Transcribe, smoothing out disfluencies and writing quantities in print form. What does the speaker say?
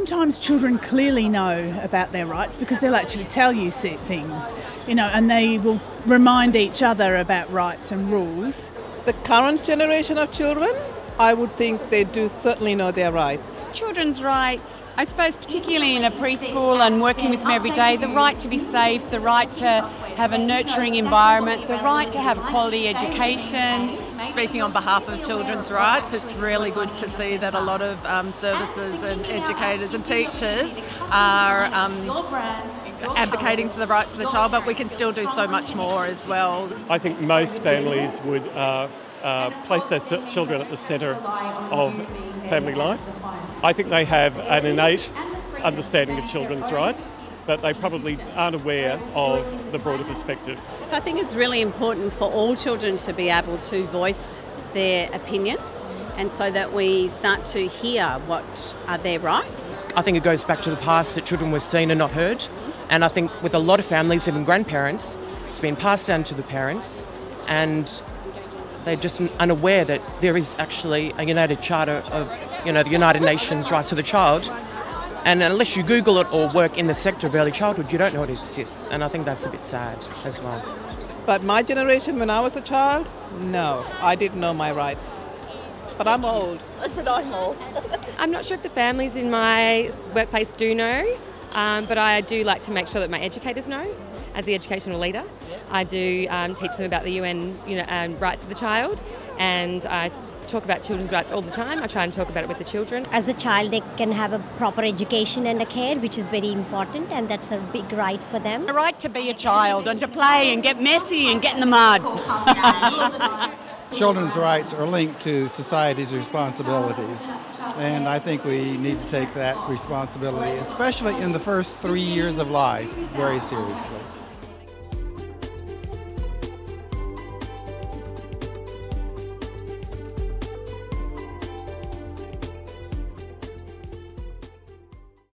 sometimes children clearly know about their rights because they'll actually tell you things, and they will remind each other about rights and rules. The current generation of children, I would think they do certainly know their rights. Children's rights, I suppose particularly in a preschool and working with them every day, the right to be safe, the right to have a nurturing environment, the right to have a quality education. Speaking on behalf of children's rights, it's really good to see that a lot of services and educators and teachers are advocating for the rights of the child, but we can still do so much more as well. I think most families would place their children at the centre of family life. I think they have an innate understanding of children's rights, but they probably aren't aware of the broader perspective. So I think it's really important for all children to be able to voice their opinions, and so that we start to hear what are their rights. I think it goes back to the past that children were seen and not heard, and I think with a lot of families, even grandparents, it's been passed down to the parents, and they're just unaware that there is actually a United Charter of, the United Nations Rights of the Child. And unless you Google it or work in the sector of early childhood, you don't know it exists. And I think that's a bit sad as well. But my generation, when I was a child, no, I didn't know my rights. But I'm old. But I'm old. I'm not sure if the families in my workplace do know, but I do like to make sure that my educators know. As the educational leader, I do teach them about the UN rights of the child, and I talk about children's rights all the time. I try and talk about it with the children. As a child, they can have a proper education and a care, which is very important, and that's a big right for them. The right to be a child and to play and get messy and get in the mud. Children's rights are linked to society's responsibilities, and I think we need to take that responsibility, especially in the first 3 years of life, very seriously.